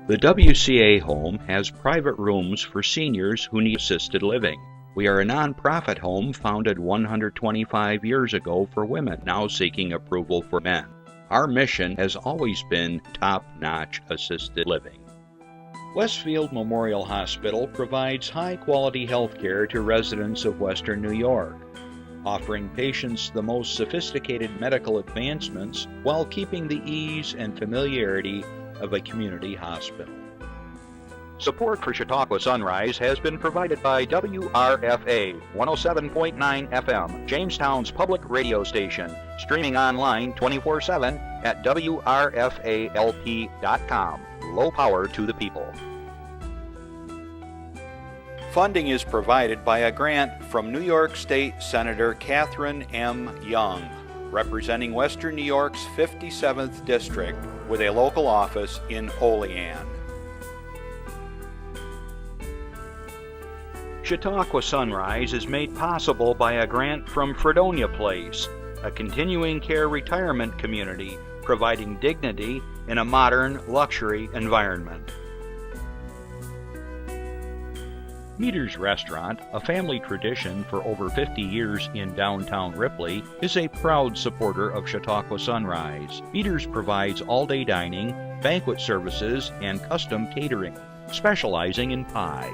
The WCA home has private rooms for seniors who need assisted living. We are a nonprofit home founded 125 years ago for women, now seeking approval for men. Our mission has always been top-notch assisted living. Westfield Memorial Hospital provides high-quality health care to residents of Western New York, offering patients the most sophisticated medical advancements while keeping the ease and familiarity of a community hospital. Support for Chautauqua Sunrise has been provided by WRFA 107.9 FM, Jamestown's public radio station, streaming online 24/7 at WRFALP.com. Low power to the people. Funding is provided by a grant from New York State Senator Catherine M. Young, representing Western New York's 57th District with a local office in Olean. Chautauqua Sunrise is made possible by a grant from Fredonia Place, a continuing care retirement community providing dignity in a modern luxury environment. Meter's Restaurant, a family tradition for over 50 years in downtown Ripley, is a proud supporter of Chautauqua Sunrise. Meter's provides all-day dining, banquet services, and custom catering, specializing in pie.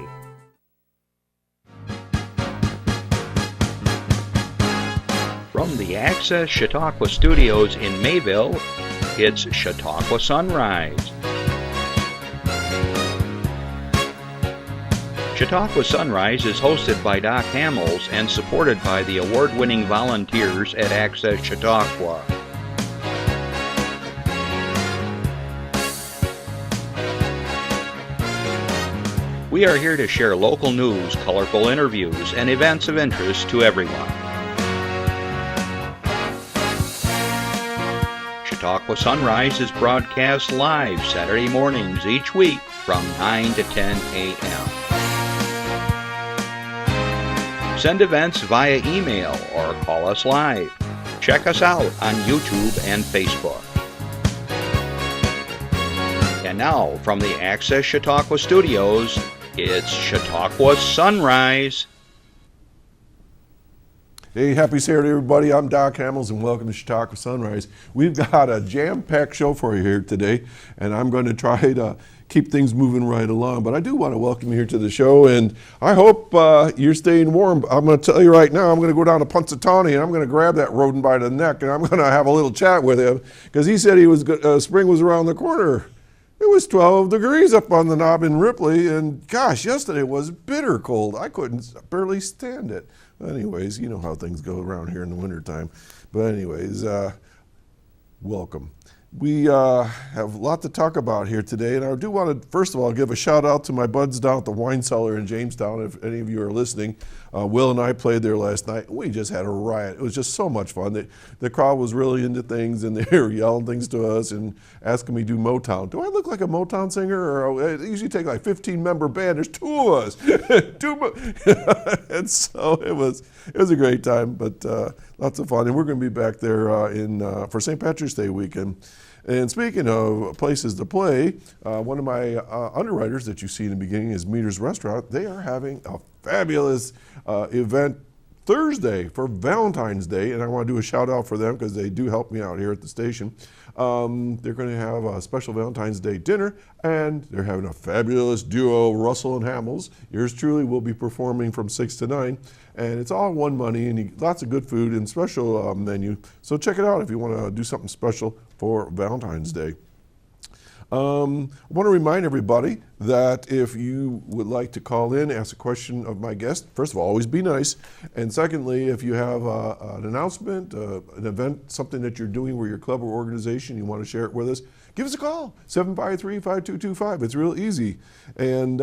From the Access Chautauqua Studios in Mayville, it's Chautauqua Sunrise. Chautauqua Sunrise is hosted by Doc Hamels and supported by the award-winning volunteers at Access Chautauqua. We are here to share local news, colorful interviews, and events of interest to everyone. Chautauqua Sunrise is broadcast live Saturday mornings each week from 9 to 10 a.m. Send events via email or call us live. Check us out on YouTube and Facebook. And now, from the Access Chautauqua Studios, it's Chautauqua Sunrise. Hey, happy Saturday, everybody. I'm Doc Hamels, and welcome to Chautauqua Sunrise. We've got a jam-packed show for you here today, and I'm going to try to keep things moving right along. But I do want to welcome you here to the show, and I hope you're staying warm. I'm going to tell you right now, I'm going to go down to Punxsutawney, and I'm going to grab that rodent by the neck, and I'm going to have a little chat with him, because he said spring was around the corner. It was 12 degrees up on the knob in Ripley, and gosh, yesterday was bitter cold. I couldn't barely stand it. Anyways, you know how things go around here in the wintertime. But anyways, welcome. We have a lot to talk about here today, and I do want to, first of all, give a shout out to my buds down at the wine cellar in Jamestown, if any of you are listening. Will and I played there last night. We just had a riot. It was just so much fun. The crowd was really into things, and they were yelling things to us and asking me to do Motown. Do I look like a Motown singer? Or they usually take like 15-member band. There's two of us. And so it was a great time, but lots of fun. And we're going to be back there for St. Patrick's Day weekend. And speaking of places to play, one of my underwriters that you see in the beginning is Meter's Restaurant. They are having a fabulous event Thursday for Valentine's Day, and I want to do a shout out for them because they do help me out here at the station. They're going to have a special Valentine's Day dinner, and they're having a fabulous duo, Russell and Hamels. Yours truly will be performing from 6 to 9, and it's all one money, and lots of good food and special menu. So check it out if you want to do something special for Valentine's Day. I want to remind everybody that if you would like to call in, ask a question of my guest, first of all, always be nice. And secondly, if you have an announcement, an event, something that you're doing where your club or organization, you want to share it with us, give us a call, 753-5225. It's real easy. And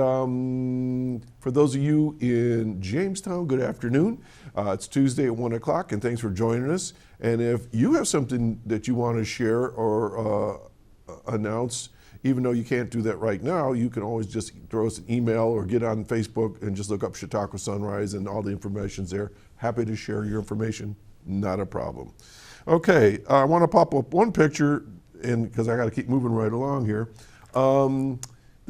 for those of you in Jamestown, good afternoon. It's Tuesday at 1 o'clock, and thanks for joining us. And if you have something that you want to share or announce, even though you can't do that right now, you can always just throw us an email or get on Facebook and just look up Chautauqua Sunrise and all the information's there. Happy to share your information, not a problem. Okay, I want to pop up one picture, and because I got to keep moving right along here.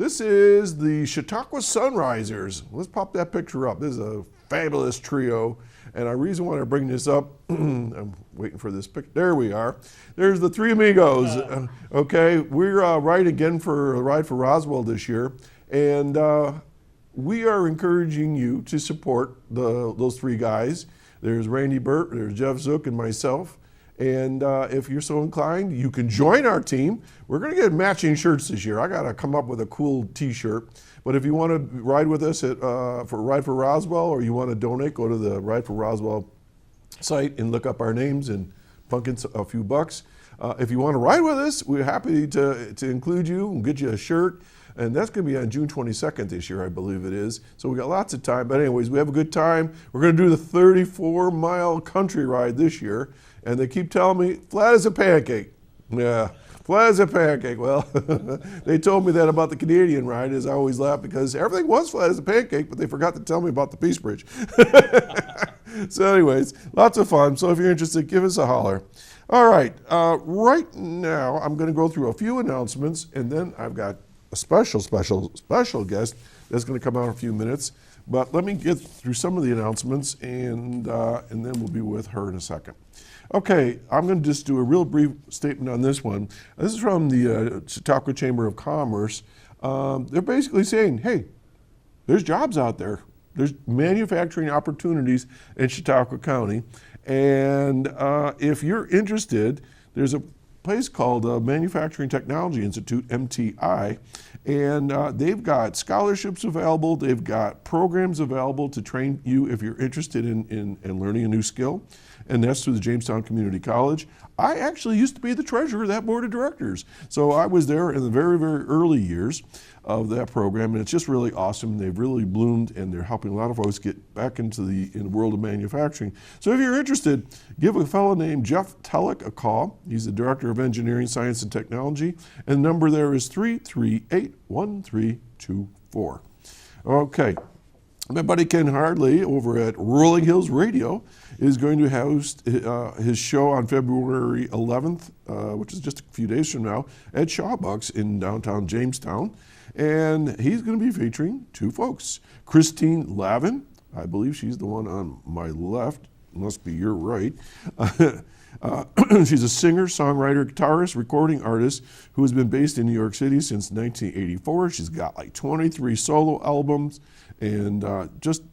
This is the Chautauqua Sunrisers. Let's pop that picture up. This is a fabulous trio. And the reason why I bring this up, I'm waiting for this picture. There we are. There's the three amigos. Okay, we're right again for a ride for Roswell this year. And we are encouraging you to support those three guys. There's Randy Burt, there's Jeff Zook, and myself. And if you're so inclined, you can join our team. We're going to get matching shirts this year. I got to come up with a cool T-shirt. But if you want to ride with us for Ride for Roswell, or you want to donate, go to the Ride for Roswell site and look up our names and punk in a few bucks. If you want to ride with us, we're happy to include you and get you a shirt. And that's going to be on June 22nd this year, I believe it is. So we got lots of time. But anyways, we have a good time. We're going to do the 34-mile country ride this year. And they keep telling me, flat as a pancake. Yeah, flat as a pancake. Well, they told me that about the Canadian ride, as I always laugh, because everything was flat as a pancake, but they forgot to tell me about the Peace Bridge. So anyways, lots of fun. So if you're interested, give us a holler. All right, right now I'm going to go through a few announcements, and then I've got a special guest that's going to come out in a few minutes. But let me get through some of the announcements, and then we'll be with her in a second. Okay, I'm going to just do a real brief statement on this one. This is from the Chautauqua Chamber of Commerce. They're basically saying, hey, there's jobs out there. There's manufacturing opportunities in Chautauqua County. And if you're interested, there's a place called Manufacturing Technology Institute, MTI, and they've got scholarships available. They've got programs available to train you if you're interested in learning a new skill. And that's through the Jamestown Community College. I actually used to be the treasurer of that board of directors. So I was there in the very, very early years of that program, and it's just really awesome. They've really bloomed, and they're helping a lot of folks get back into the world of manufacturing. So if you're interested, give a fellow named Jeff Tellick a call. He's the Director of Engineering, Science, and Technology, and the number there is 338-1324. Okay. My buddy Ken Hardley over at Rolling Hills Radio is going to host his show on February 11th, which is just a few days from now, at Shawbucks in downtown Jamestown. And he's going to be featuring two folks. Christine Lavin, I believe she's the one on my left, must be your right. She's a singer, songwriter, guitarist, recording artist who has been based in New York City since 1984. She's got like 23 solo albums, and just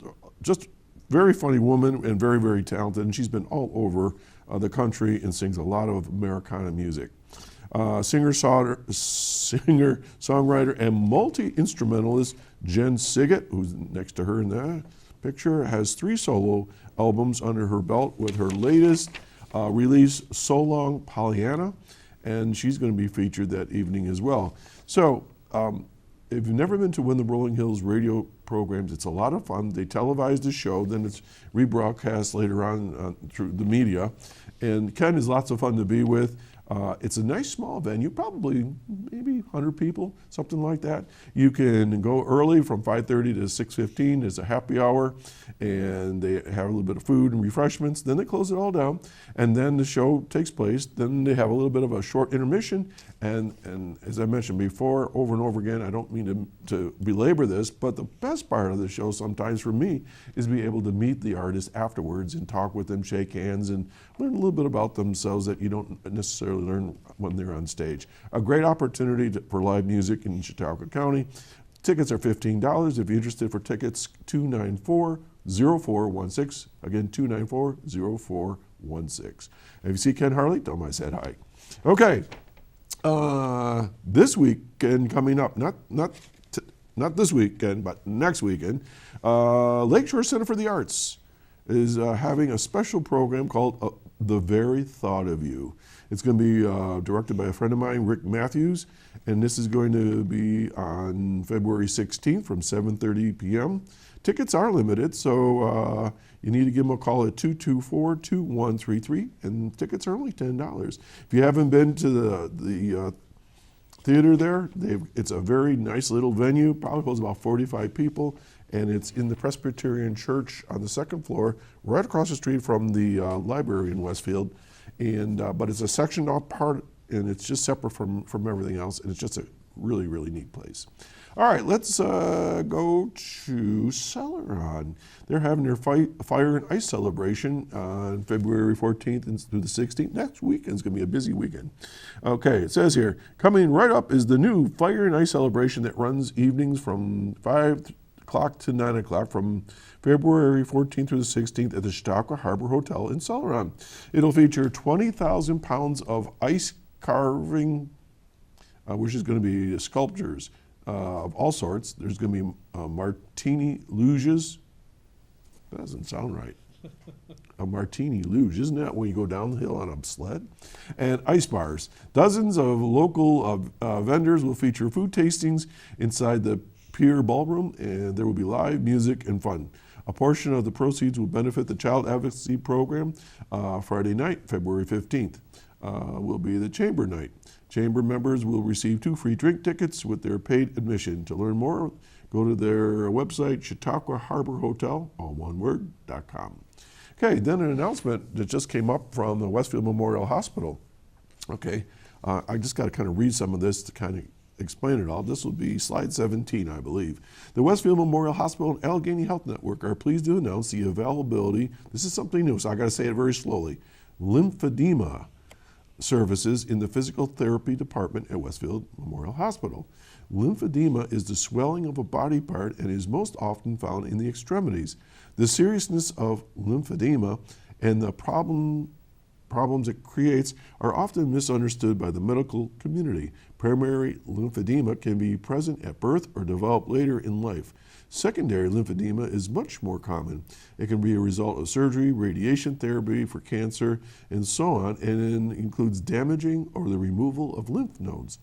very funny woman and very, very talented. And she's been all over the country and sings a lot of Americana music. Singer, songwriter, and multi-instrumentalist Jen Siggett, who's next to her in that picture, has 3 solo albums under her belt with her latest release, So Long Pollyanna, and she's going to be featured that evening as well. So if you've never been to one of the Rolling Hills radio programs, it's a lot of fun. They televise the show, then it's rebroadcast later on through the media, and Ken is lots of fun to be with. It's a nice small venue, probably maybe 100 people, something like that. You can go early from 5:30 to 6:15. It's a happy hour, and they have a little bit of food and refreshments. Then they close it all down, and then the show takes place. Then they have a little bit of a short intermission, and as I mentioned before, over and over again, I don't mean to belabor this, but the best part of the show sometimes for me is be able to meet the artist afterwards and talk with them, shake hands, and learn a little bit about themselves that you don't necessarily learn when they're on stage. A great opportunity for live music in Chautauqua County. Tickets are $15. If you're interested for tickets, 294-0416. Again, 294-0416. If you see Ken Harley, tell him I said hi. Okay, this weekend coming up, not this weekend, but next weekend, Lakeshore Center for the Arts is having a special program called The Very Thought of You. It's going to be directed by a friend of mine, Rick Matthews, and this is going to be on February 16th from 7:30 p.m. Tickets are limited, so you need to give them a call at 224-2133, and tickets are only $10. If you haven't been to the theater there, it's a very nice little venue, probably holds about 45 people, and it's in the Presbyterian Church on the second floor, right across the street from the library in Westfield. And but it's a sectioned off part, and it's just separate from everything else, and it's just a really, really neat place. All right, let's go to Celeron. They're having their Fire and Ice celebration on February 14th and through the 16th. Next weekend's going to be a busy weekend. Okay, it says here, coming right up is the new Fire and Ice celebration that runs evenings from 5 o'clock to 9 o'clock from February 14th through the 16th at the Chautauqua Harbor Hotel in Celeron. It'll feature 20,000 pounds of ice carving, which is going to be sculptures of all sorts. There's going to be martini luges. That doesn't sound right. A martini luge, isn't that when you go down the hill on a sled? And ice bars. Dozens of local vendors will feature food tastings inside the Pier Ballroom, and there will be live music and fun. A portion of the proceeds will benefit the Child Advocacy Program. Friday night, February 15th, will be the Chamber Night. Chamber members will receive 2 free drink tickets with their paid admission. To learn more, go to their website, Chautauqua Harbor Hotel, all one word, .com. Okay, then an announcement that just came up from the Westfield Memorial Hospital. Okay, I just got to kind of read some of this to kind of explain it all. This will be slide 17, I believe. The Westfield Memorial Hospital and Allegheny Health Network are pleased to announce the availability, this is something new, so I got to say it very slowly, lymphedema services in the physical therapy department at Westfield Memorial Hospital. Lymphedema is the swelling of a body part and is most often found in the extremities. The seriousness of lymphedema and the problems it creates are often misunderstood by the medical community. Primary lymphedema can be present at birth or develop later in life. Secondary lymphedema is much more common. It can be a result of surgery, radiation therapy for cancer, and so on, and it includes damaging or the removal of lymph nodes.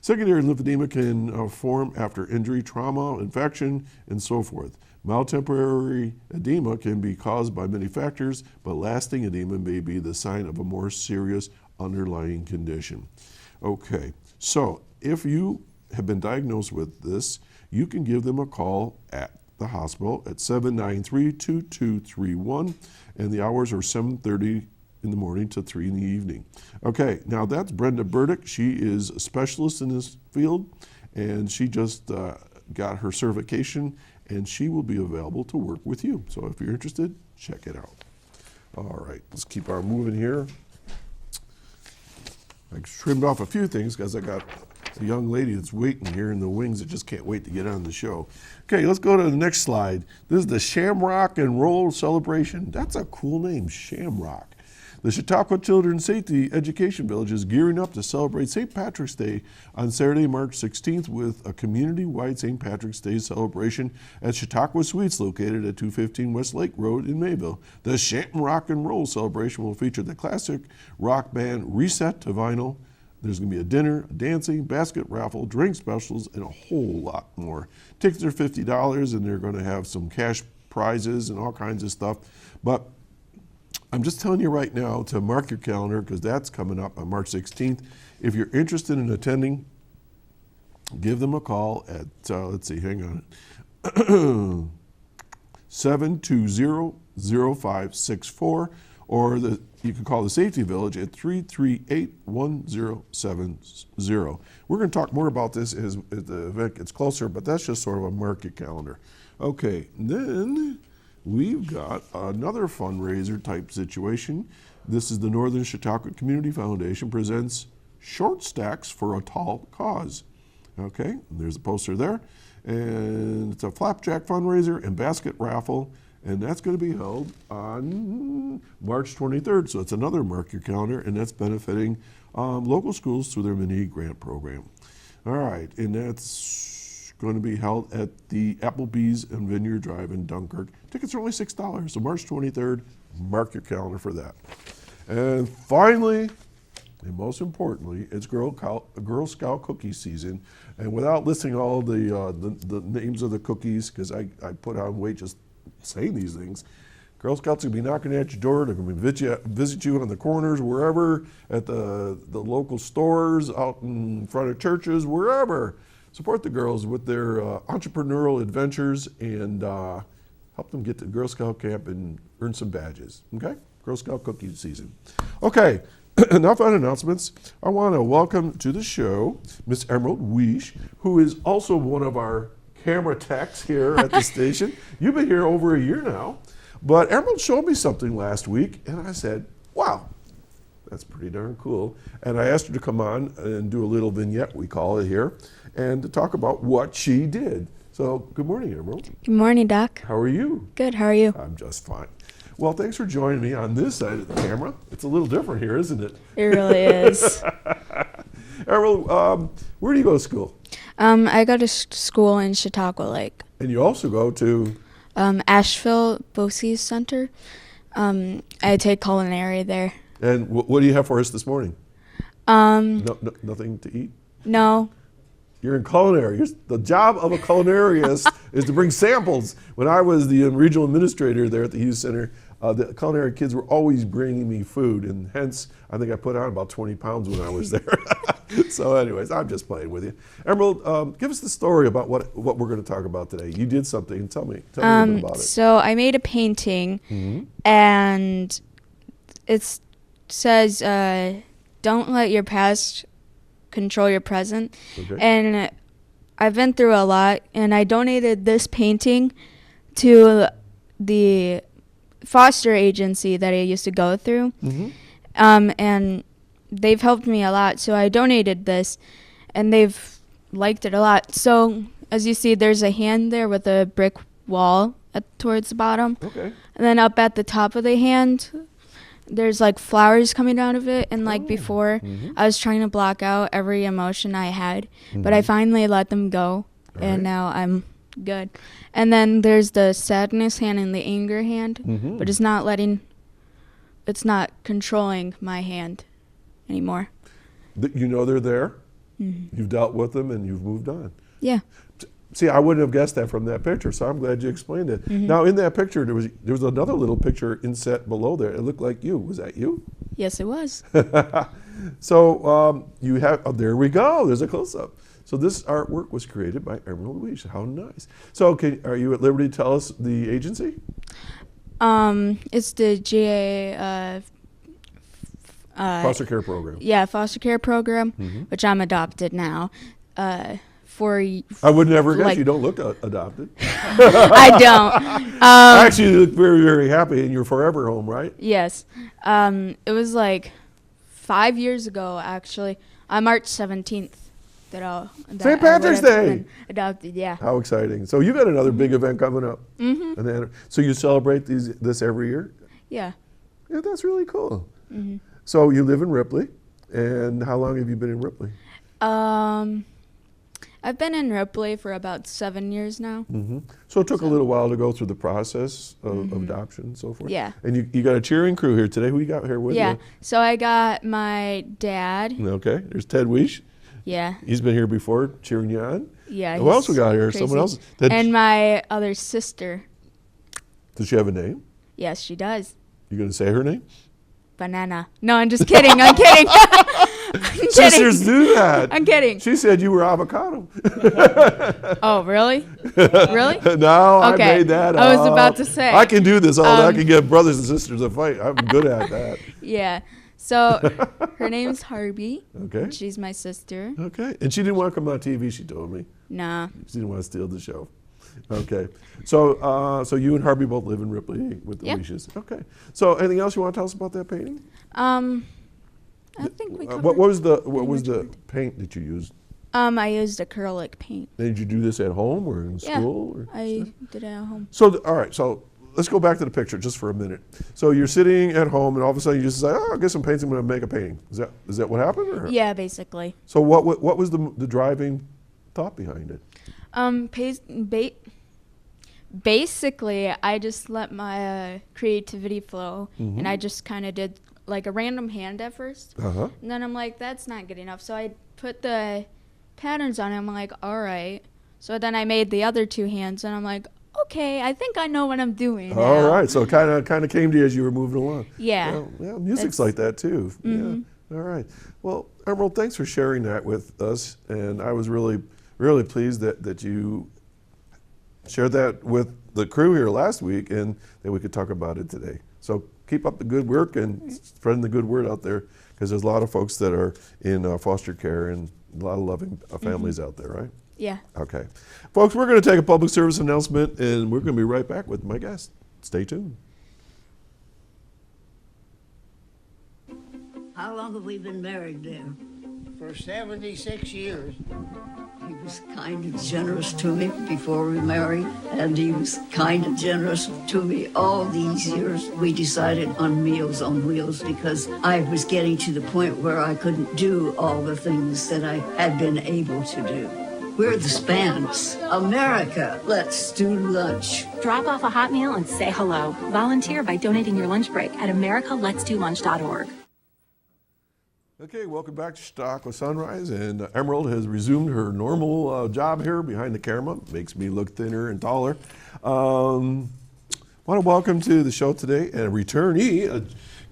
Secondary lymphedema can form after injury, trauma, infection, and so forth. Mild temporary edema can be caused by many factors, but lasting edema may be the sign of a more serious underlying condition. Okay, so if you have been diagnosed with this, you can give them a call at the hospital at 793-2231, and the hours are 7:30 in the morning to 3 in the evening. Okay, now that's Brenda Burdick. She is a specialist in this field, and she just got her certification, and she will be available to work with you. So if you're interested, check it out. All right, let's keep on moving here. I trimmed off a few things because I got a young lady that's waiting here in the wings that just can't wait to get on the show. Okay, let's go to the next slide. This is the Shamrock and Roll Celebration. That's a cool name, Shamrock. The Chautauqua Children's Safety Education Village is gearing up to celebrate St. Patrick's Day on Saturday, March 16th with a community-wide St. Patrick's Day celebration at Chautauqua Suites located at 215 West Lake Road in Mayville. The Shamrock and Roll celebration will feature the classic rock band Reset to Vinyl. There's going to be a dinner, a dancing, basket raffle, drink specials, and a whole lot more. Tickets are $50, and they're going to have some cash prizes and all kinds of stuff. But I'm just telling you right now to mark your calendar because that's coming up on March 16th. If you're interested in attending, give them a call at, let's see, hang on, 720-0564, or you can call the Safety Village at 338-1070. We're going to talk more about this as the event gets closer, but that's just sort of a mark your calendar. Okay, then we've got another fundraiser type situation. This is the Northern Chautauqua Community Foundation presents Short Stacks for a Tall Cause. Okay, there's a poster there. And it's a flapjack fundraiser and basket raffle, and that's going to be held on March 23rd. So it's another mark your calendar, and that's benefiting local schools through their mini grant program. All right, and that's going to be held at the Applebee's and Vineyard Drive in Dunkirk. Tickets are only $6, so March 23rd, mark your calendar for that. And finally, and most importantly, it's Girl Scout cookie season. And without listing all the names of the cookies, because I put on weight just saying these things, Girl Scouts are going to be knocking at your door. They're going to visit you on the corners, wherever, at the local stores, out in front of churches, wherever. Support the girls with their entrepreneurial adventures and help them get to Girl Scout camp and earn some badges, okay? Girl Scout cookie season. Okay, enough on announcements. I want to welcome to the show Miss Emerald Weish, who is also one of our camera techs here at the station. You've been here over a year now, but Emerald showed me something last week, and I said, wow, that's pretty darn cool. And I asked her to come on and do a little vignette, we call it here, and to talk about what she did. So, good morning, Emerald. Good morning, Doc. How are you? Good, how are you? I'm just fine. Well, thanks for joining me on this side of the camera. It's a little different here, isn't it? It really is. Emerald, where do you go to school? I go to school in Chautauqua Lake. And you also go to? Asheville BOCES Center. I take culinary there. And what do you have for us this morning? Nothing to eat? No. You're in culinary. The job of a culinariist is to bring samples. When I was the regional administrator there at the Hughes Center, the culinary kids were always bringing me food, and hence I think I put on about 20 pounds when I was there. So anyways, I'm just playing with you. Emerald, give us the story about what we're going to talk about today. You did something. Tell me a little bit about it. So I made a painting, and it says, don't let your past control your present. Okay. And I've been through a lot, and I donated this painting to the foster agency that I used to go through. And they've helped me a lot, so I donated this, and they've liked it a lot. So as you see, there's a hand there with a brick wall towards the bottom. Okay. And then up at the top of the hand, there's like flowers coming out of it, and like before, I was trying to block out every emotion I had, but I finally let them go, and now I'm good. And then there's the sadness hand and the anger hand, but it's not controlling my hand anymore. You know they're there. You've dealt with them, and you've moved on. Yeah. See, I wouldn't have guessed that from that picture, so I'm glad you explained it. Now, in that picture, there was another little picture inset below there. It looked like you. Was that you? Yes, it was. So you have, there we go. There's a close-up. So this artwork was created by Emerald Weish. How nice. So are you at liberty to tell us the agency? It's the GA foster care program. Yeah, foster care program, which I'm adopted now. I would never guess you don't look adopted. I don't. Actually, you look very, very happy, and you're forever home, right? Yes. It was like 5 years ago, actually, on March 17th. St. Patrick's Day. Adopted, yeah. How exciting! So you got another big event coming up. And then, so you celebrate this every year? Yeah. Yeah, that's really cool. So you live in Ripley, and how long have you been in Ripley? I've been in Ripley for about 7 years now. So it took a little while to go through the process of adoption and so forth? Yeah. And you got a cheering crew here today. Who you got here with you? Yeah, so I got my dad. Okay, there's Ted Weish. Yeah. He's been here before cheering you on. Yeah. Who else we got here? Crazy. Someone else? And my other sister. Does she have a name? Yes, she does. You going to say her name? Banana. No, I'm just kidding. I'm kidding. Sisters do that. I'm kidding. She said you were avocado. Oh, really? Really? No, okay. I made that up. I was about to say. I can do this. I can get brothers and sisters a fight. I'm good at that. Yeah. So her name's Harvey. Okay. She's my sister. Okay. And she didn't want to come on TV, she told me. Nah. She didn't want to steal the show. Okay. So so you and Harvey both live in Ripley with the Weishes. Okay. So anything else you want to tell us about that painting? I think we covered what was the paint that you used? I used acrylic paint. Did you do this at home or in school? Yeah, I did it at home. So all right, so let's go back to the picture just for a minute. So you're sitting at home, and all of a sudden you just say, "Oh, I guess some paints. I'm going to make a painting." Is that what happened? Or? Yeah, basically. So what was the driving thought behind it? Basically, I just let my creativity flow, and I just kind of did like a random hand at first. And then I'm like, that's not good enough. So I put the patterns on it. I'm like, all right. So then I made the other two hands, and I'm like, okay, I think I know what I'm doing now. All right. So it kind of came to you as you were moving along. Yeah. Well, music's like that too. Yeah. All right. Well, Emerald, thanks for sharing that with us, and I was really, really pleased that you shared that with the crew here last week, and that we could talk about it today. So keep up the good work and spreading the good word out there Because there's a lot of folks that are in foster care and a lot of loving families out there, right? Yeah. Okay. Folks, we're going to take a public service announcement, and we're going to be right back with my guest. Stay tuned. How long have we been married, dear? For 76 years. He was kind and generous to me before we married, and he was kind and generous to me all these years. We decided on Meals on Wheels because I was getting to the point where I couldn't do all the things that I had been able to do. We're the Spans. America, let's do lunch. Drop off a hot meal and say hello. Volunteer by donating your lunch break at americaletsdolunch.org. Okay, welcome back to Chautauqua Sunrise, and Emerald has resumed her normal job here behind the camera. Makes me look thinner and taller. Want to welcome to the show today a returnee, a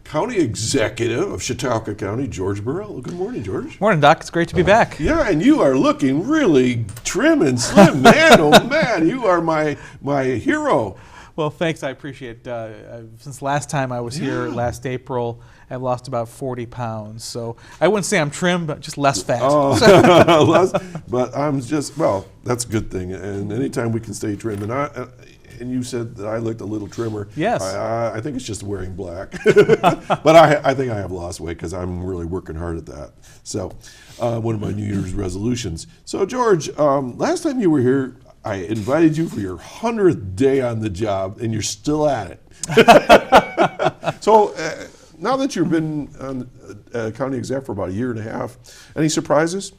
county executive of Chautauqua County, George Borrello. Good morning, George. Morning, Doc. It's great to be back. Yeah, and you are looking really trim and slim, man. Oh man, you are my hero. Well, thanks. I appreciate it. Since last time I was here last April, I've lost about 40 pounds. So I wouldn't say I'm trim, but just less fat. But I'm just, well, that's a good thing. And anytime we can stay trim, and you said that I looked a little trimmer. Yes. I think it's just wearing black. But I think I have lost weight because I'm really working hard at that. So one of my New Year's resolutions. So George, last time you were here, I invited you for your 100th day on the job, and you're still at it. So now that you've been on county exec for about a year and a half, any surprises?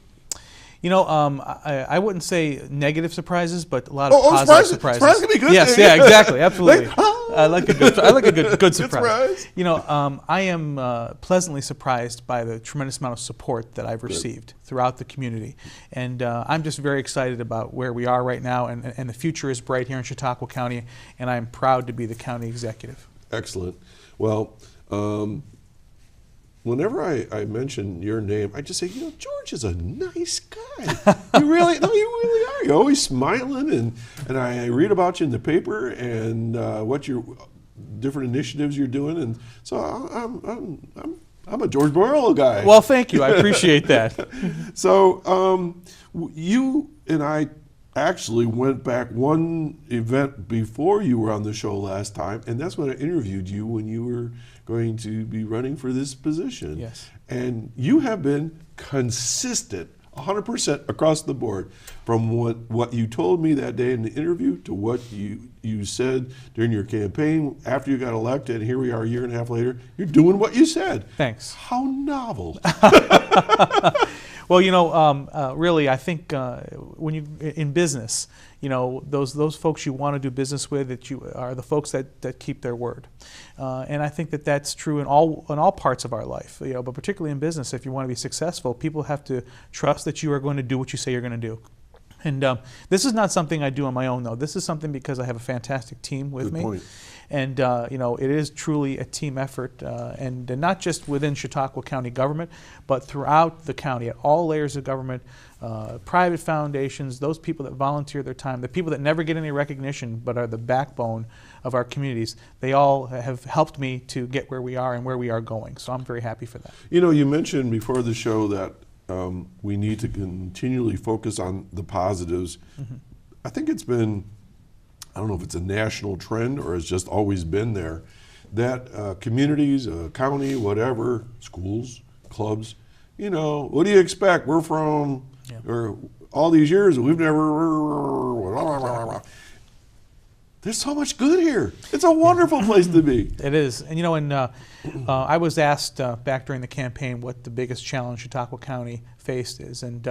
You know, I wouldn't say negative surprises, but a lot of positive surprises. Surprise can be good. Yes, yeah, exactly, absolutely. I like a good surprise. Surprise. You know, I am pleasantly surprised by the tremendous amount of support that I've received throughout the community, and I'm just very excited about where we are right now, and the future is bright here in Chautauqua County, and I'm proud to be the county executive. Excellent. Well, whenever I mention your name, I just say, you know, George is a nice guy. You really are. You're always smiling, and I read about you in the paper and what your different initiatives you're doing, and so I'm a George Borrello guy. Well, thank you. I appreciate that. So you and I actually went back one event before you were on the show last time, and that's when I interviewed you when you were going to be running for this position. Yes. And you have been consistent 100% across the board from what you told me that day in the interview to what you said during your campaign after you got elected, and here we are a year and a half later. You're doing what you said. Thanks. How novel. Well, you know, really, I think when you in business, you know, those folks you want to do business with, that you are the folks that keep their word, and I think that that's true in all parts of our life. You know, but particularly in business, if you want to be successful, people have to trust that you are going to do what you say you're going to do. And this is not something I do on my own, though. This is something because I have a fantastic team with me. Good point. And you know, it is truly a team effort, and not just within Chautauqua County government, but throughout the county, at all layers of government, private foundations, those people that volunteer their time, the people that never get any recognition but are the backbone of our communities. They all have helped me to get where we are and where we are going. So I'm very happy for that. You know, you mentioned before the show that we need to continually focus on the positives. Mm-hmm. I think it's been, I don't know if it's a national trend or it's just always been there, that communities, county, whatever, schools, clubs, you know, what do you expect? We're from, or all these years, we've never, there's so much good here. It's a wonderful place to be. It is. And you know, and I was asked back during the campaign what the biggest challenge Chautauqua County faced is, and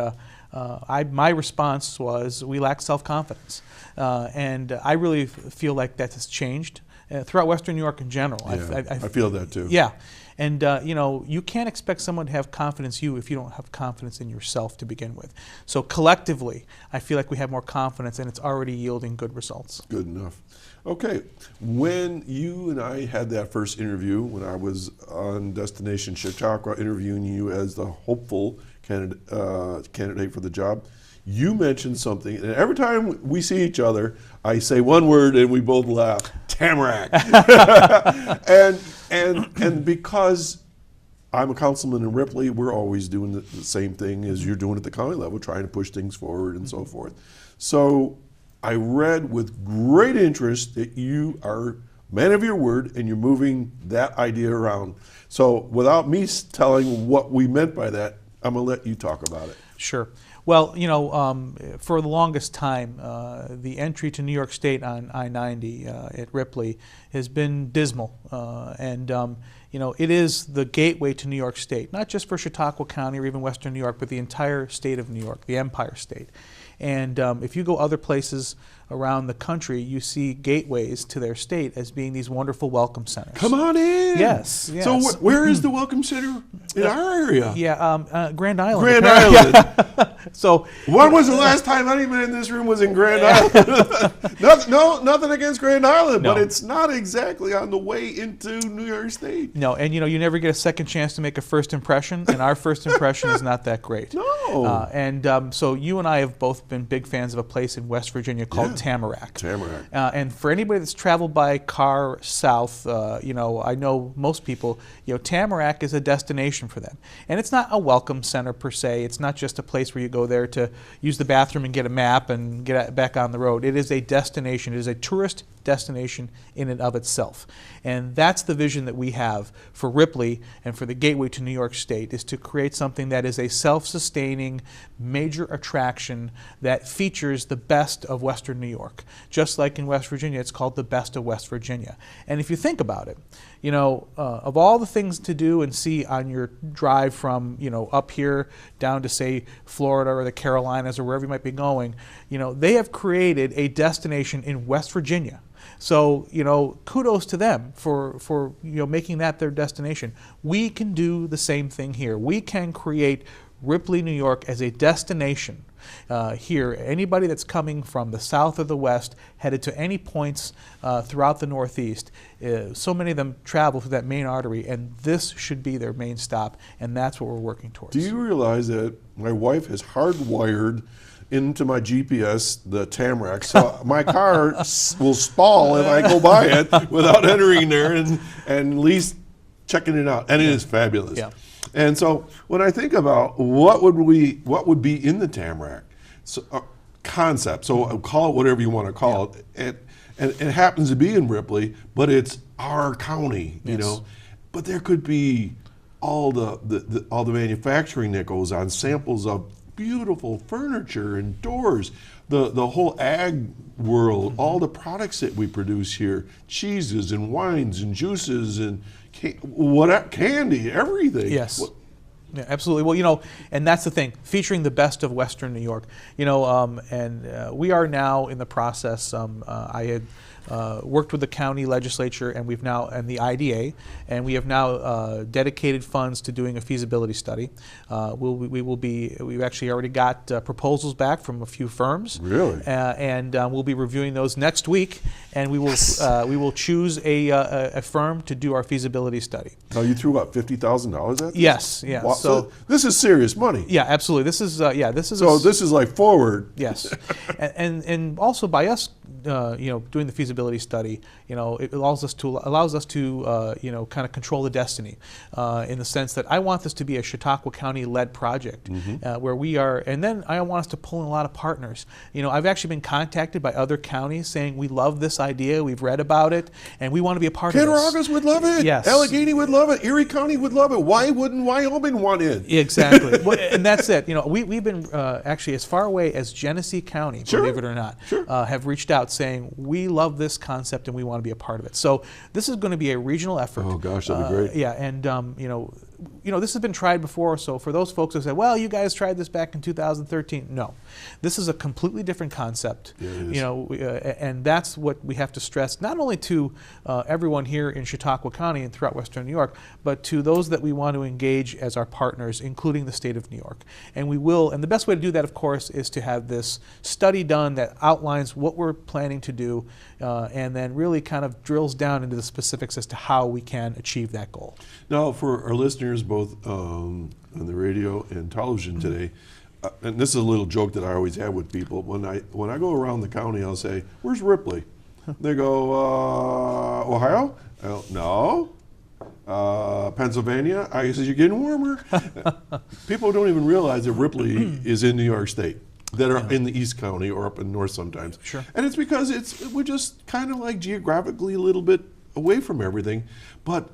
my response was we lack self-confidence. And I really feel like that has changed throughout Western New York in general. Yeah, I feel that too. Yeah. And you know, you can't expect someone to have confidence in you if you don't have confidence in yourself to begin with. So collectively, I feel like we have more confidence, and it's already yielding good results. Good enough. Okay, when you and I had that first interview, when I was on Destination Chautauqua interviewing you as the hopeful candidate for the job, you mentioned something, and every time we see each other, I say one word and we both laugh, Tamarack. and because I'm a councilman in Ripley. We're always doing the same thing as you're doing at the county level, trying to push things forward and so forth. So I read with great interest that you are man of your word and you're moving that idea around. So without me telling what we meant by that, I'm going to let you talk about it. Sure. Well, for the longest time, the entry to New York State on I-90 at Ripley has been dismal. It is the gateway to New York State, not just for Chautauqua County or even Western New York, but the entire state of New York, the Empire State. And if you go other places around the country, you see gateways to their state as being these wonderful welcome centers. Come on in. Yes. So where is the welcome center in our area? Yeah, Grand Island. Grand Island. So when was the last time anybody in this room was in Grand Island? Nothing against Grand Island, but it's not exactly on the way into New York State. No, and you never get a second chance to make a first impression, and our first impression is not that great. No. So you and I have both been big fans of a place in West Virginia called Tamarack. Tamarack. And for anybody that's traveled by car south, I know most people, Tamarack is a destination for them. And it's not a welcome center per se. It's not just a place where you go there to use the bathroom and get a map and get back on the road. It is a destination. It is a tourist destination in and of itself. And that's the vision that we have for Ripley and for the gateway to New York State, is to create something that is a self-sustaining major attraction that features the best of Western New York. Just like in West Virginia, it's called the best of West Virginia. And if you think about it, of all the things to do and see on your drive from, up here down to, say, Florida or the Carolinas or wherever you might be going, they have created a destination in West Virginia. So, kudos to them for making that their destination. We can do the same thing here. We can create Ripley, New York as a destination here. Anybody that's coming from the south or the west, headed to any points throughout the Northeast, so many of them travel through that main artery, and this should be their main stop, and that's what we're working towards. Do you realize that my wife has hardwired into my GPS the Tamarack, so my car will stall if I go by it without entering there and at least checking it out, and it is fabulous. Yeah. And so when I think about what would be in the Tamarack concept, so call it whatever you want to call it, and it happens to be in Ripley, but it's our county, But there could be all the manufacturing that goes on, samples of beautiful furniture and doors, the whole ag world, all the products that we produce here, cheeses and wines and juices and candy, everything. Yes. Yeah, absolutely. Well, and that's the thing, featuring the best of Western New York. And we are now in the process. I had worked with the county legislature and the IDA, and we have now dedicated funds to doing a feasibility study. We've actually already got proposals back from a few firms. Really? And we'll be reviewing those next week, and we will choose a firm to do our feasibility study. Now you threw up $50,000 at this? Yes. Yeah. Wow. So this is serious money. Yeah, absolutely. This is this is like forward. Yes, and also by us, doing the feasibility study, it allows us to kind of control the destiny, in the sense that I want this to be a Chautauqua County-led project, where we are, and then I want us to pull in a lot of partners. I've actually been contacted by other counties saying we love this idea, we've read about it, and we want to be a part of this. Cattaraugus would love it. Yes. Allegheny would love it. Erie County would love it. Why wouldn't Wyoming want in? Exactly. And that's it. We've been actually as far away as Genesee County, believe it or not, have reached out saying we love this concept and we want to be a part of it. So this is going to be a regional effort. Oh gosh, that'd be great. Yeah, and this has been tried before. So for those folks who say, "Well, you guys tried this back in 2013," no, this is a completely different concept. Yeah, it is. And that's what we have to stress, not only to everyone here in Chautauqua County and throughout Western New York, but to those that we want to engage as our partners, including the state of New York. And we will. And the best way to do that, of course, is to have this study done that outlines what we're planning to do, and then really kind of drills down into the specifics as to how we can achieve that goal. Now, for our listeners, both on the radio and television today, and this is a little joke that I always have with people. When I go around the county, I'll say, "Where's Ripley?" They go, "Ohio?" No. Pennsylvania, I said, you're getting warmer. People don't even realize that Ripley is in New York State, that are in the East County or up in North sometimes. Sure. And it's because we're just kind of like geographically a little bit away from everything. But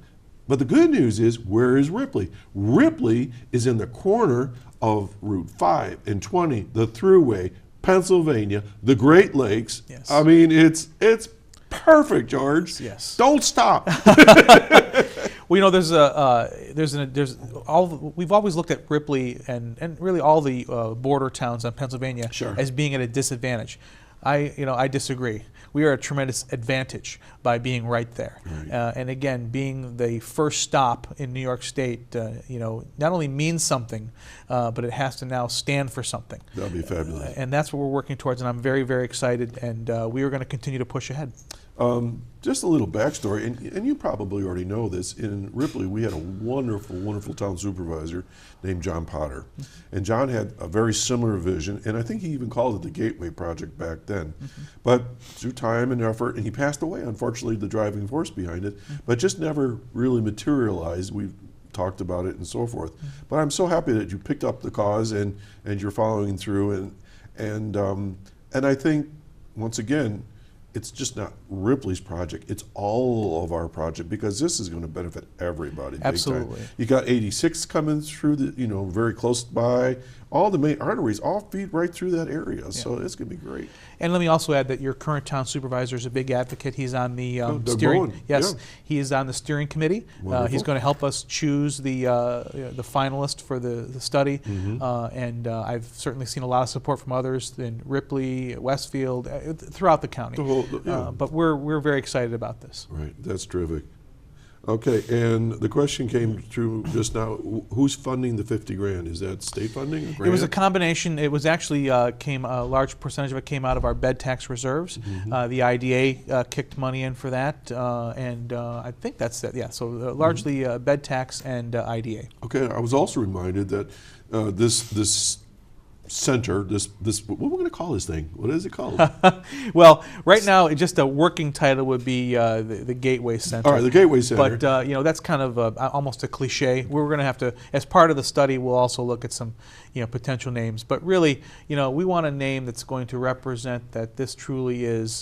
the good news is, where is Ripley? Ripley is in the corner of Route 5 and 20, the Thruway, Pennsylvania, the Great Lakes. Yes. I mean, it's perfect, George. Yes. Don't stop. Well, we've always looked at Ripley and really all the border towns on Pennsylvania Sure. as being at a disadvantage. I disagree. We are at a tremendous advantage by being right there. Right. And again, being the first stop in New York State, not only means something, but it has to now stand for something. That'll be fabulous. And that's what we're working towards, and I'm very, very excited, and we are going to continue to push ahead. Just a little backstory, and you probably already know this. In Ripley, we had a wonderful, wonderful town supervisor named John Potter. And John had a very similar vision, and I think he even called it the Gateway Project back then. But through time and effort, and he passed away, unfortunately, the driving force behind it, but just never really materialized. We've talked about it and so forth. But I'm so happy that you picked up the cause and you're following through. And I think, once again, it's just not Ripley's project, it's all of our project, because this is going to benefit everybody. Absolutely. Big time. You got 86 coming through very close by. All the main arteries all feed right through that area, so it's going to be great. And let me also add that your current town supervisor is a big advocate. He's on the steering. Bowen. Yes, Yeah. he is on the steering committee. He's going to help us choose the finalist for the study. And I've certainly seen a lot of support from others in Ripley, Westfield, throughout the county. But we're very excited about this. Right, that's terrific. Okay, and the question came through just now, who's funding the 50 grand? Is that state funding or grant? It was a combination. It was actually a large percentage of it came out of our bed tax reserves. The IDA kicked money in for that, and I think that's it. Yeah, so largely bed tax and IDA. Okay, I was also reminded that this center, this what we're going to call this thing? What is it called? Well, right now, just a working title would be the Gateway Center. All right, the Gateway Center. But that's kind of almost a cliche. We're going to have to, as part of the study, we'll also look at some potential names. But really, we want a name that's going to represent that this truly is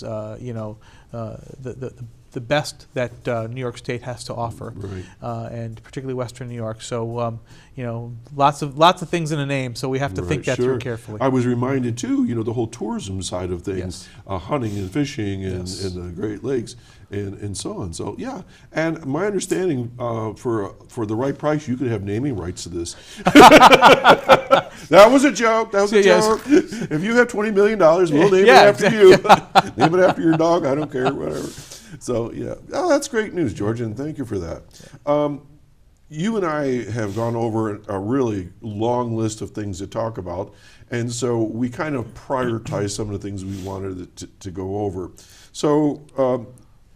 the best that New York State has to offer, right. And particularly Western New York. So lots of things in a name. So we have to think that through carefully. I was reminded too, the whole tourism side of things, Yes. Hunting and fishing and the Great Lakes and so on. So yeah, and my understanding, for the right price, you could have naming rights to this. That was a joke. That was a joke. If you have $20 million, we'll name it after you. Name it after your dog. I don't care. Whatever. So yeah, that's great news, George, and thank you for that. You and I have gone over a really long list of things to talk about, and so we kind of prioritized some of the things we wanted to go over. So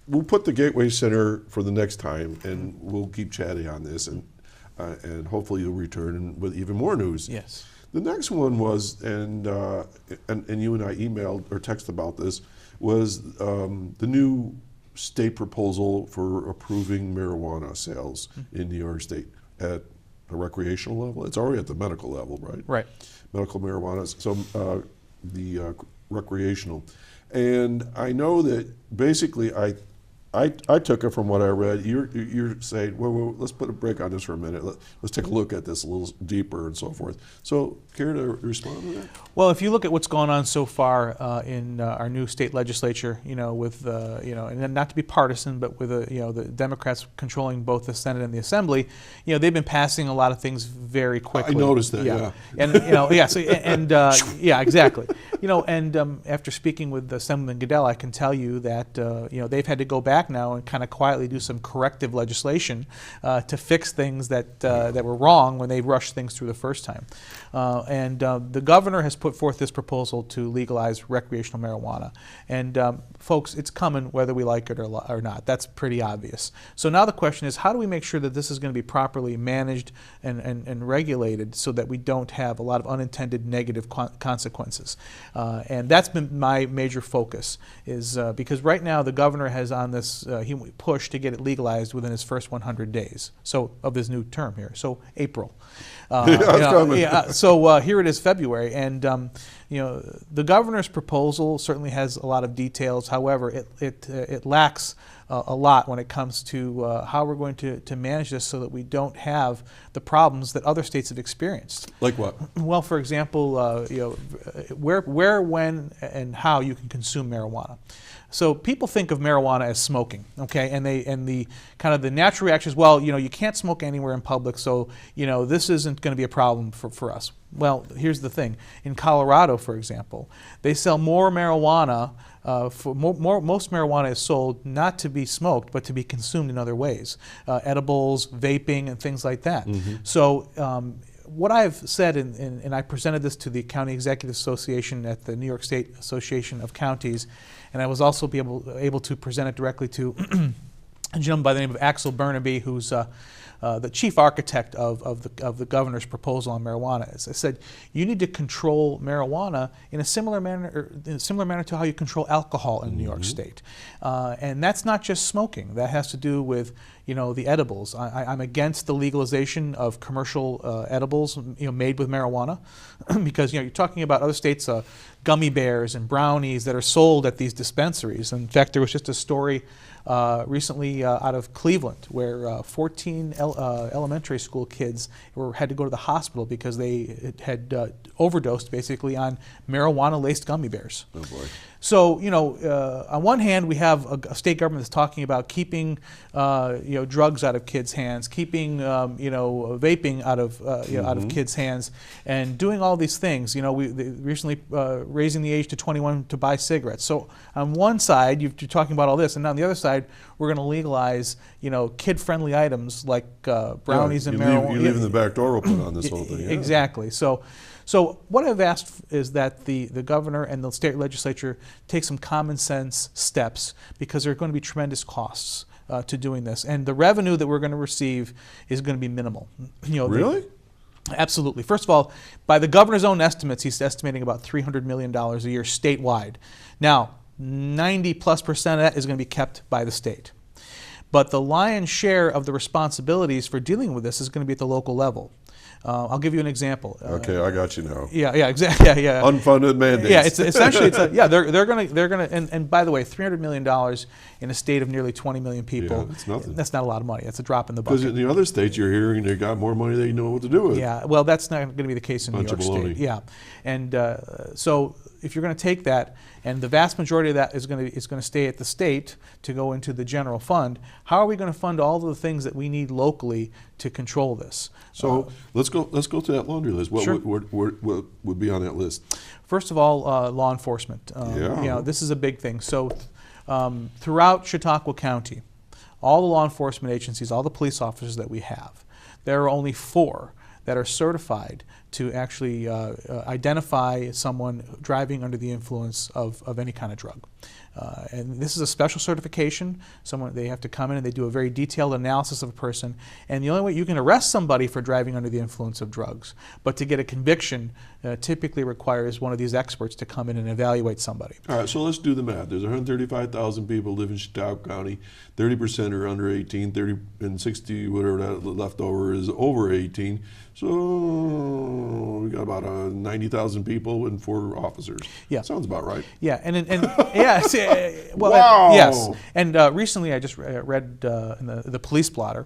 we'll put the Gateway Center for the next time, and we'll keep chatting on this, and hopefully you'll return with even more news. Yes. The next one was, and you and I emailed or texted about this, was the new state proposal for approving marijuana sales in New York State at a recreational level. It's already at the medical level, right? Right. Medical marijuana, so the recreational. And I know that basically I took it from what I read. You're saying, well, let's put a break on this for a minute. Let's take a look at this a little deeper and so forth. So, care to respond to that? Well, if you look at what's gone on so far in our new state legislature, with and not to be partisan, but with the Democrats controlling both the Senate and the Assembly, they've been passing a lot of things very quickly. I noticed that. Yeah. And exactly. And after speaking with Assemblyman Goodell, I can tell you that they've had to go back now and kind of quietly do some corrective legislation to fix things that were wrong when they rushed things through the first time. And the governor has put forth this proposal to legalize recreational marijuana. And folks, it's coming whether we like it or not. That's pretty obvious. So now the question is, how do we make sure that this is going to be properly managed and regulated so that we don't have a lot of unintended negative consequences? And that's been my major focus, is because right now the governor has on this this he push to get it legalized within his first 100 days. So of his new term here. So April. So here it is, February, and the governor's proposal certainly has a lot of details. However, it lacks a lot when it comes to how we're going to manage this so that we don't have the problems that other states have experienced. Like what? Well, for example, where, when, and how you can consume marijuana. So people think of marijuana as smoking, okay, and the kind of the natural reaction is, well, you can't smoke anywhere in public, so this isn't going to be a problem for us. Well, here's the thing: in Colorado, for example, they sell more marijuana. Most marijuana is sold not to be smoked, but to be consumed in other ways, edibles, vaping, and things like that. Mm-hmm. So. What I've said, and I presented this to the County Executive Association at the New York State Association of Counties, and I was also able to present it directly to a gentleman by the name of Axel Burnaby, who's the chief architect of the governor's proposal on marijuana. As I said, you need to control marijuana in a similar manner to how you control alcohol in New York State, and that's not just smoking. That has to do with the edibles. I'm against the legalization of commercial edibles made with marijuana because you're talking about other states, gummy bears and brownies that are sold at these dispensaries. In fact, there was just a story recently out of Cleveland where 14 elementary school kids had to go to the hospital because they had overdosed basically on marijuana-laced gummy bears. Oh boy. So, on one hand, we have a state government that's talking about keeping, drugs out of kids' hands, keeping, vaping out of kids' hands, and doing all these things. They recently raising the age to 21 to buy cigarettes. So, on one side, you're talking about all this, and on the other side, we're going to legalize, kid-friendly items like brownies and marijuana. You're leaving the back door open on this whole thing. Yeah. Exactly. So what I've asked is that the governor and the state legislature take some common sense steps because there are going to be tremendous costs to doing this. And the revenue that we're going to receive is going to be minimal. Really? Absolutely. First of all, by the governor's own estimates, he's estimating about $300 million a year statewide. Now, 90+% of that is going to be kept by the state. But the lion's share of the responsibilities for dealing with this is going to be at the local level. I'll give you an example. Okay, I got you now. Yeah, exactly. Yeah. Unfunded mandates. Yeah, it's essentially they're gonna and by the way, $300 million in a state of nearly 20 million people. Yeah, that's nothing. That's not a lot of money. That's a drop in the bucket. Because in the other states you're hearing they got more money they know what to do with. Yeah, well, that's not going to be the case in New York State. Yeah, and so if you're going to take that, and the vast majority of that is going to stay at the state to go into the general fund, how are we going to fund all of the things that we need locally to control this? So let's go to that laundry list. What, sure. what would be on that list? First of all, law enforcement. This is a big thing. So throughout Chautauqua County, all the law enforcement agencies, all the police officers that we have, there are only 4 that are certified to actually identify someone driving under the influence of any kind of drug. And this is a special certification. They have to come in and they do a very detailed analysis of a person. And the only way you can arrest somebody for driving under the influence of drugs, but to get a conviction typically requires one of these experts to come in and evaluate somebody. All right, so let's do the math. There's 135,000 people live in Chautauqua County. 30% are under 18, 30 and 60, whatever that left over is over 18. So we got about 90,000 people and 4 officers. Yeah, sounds about right. Yeah, and yeah, well, wow. Yes, and recently I just read in the police blotter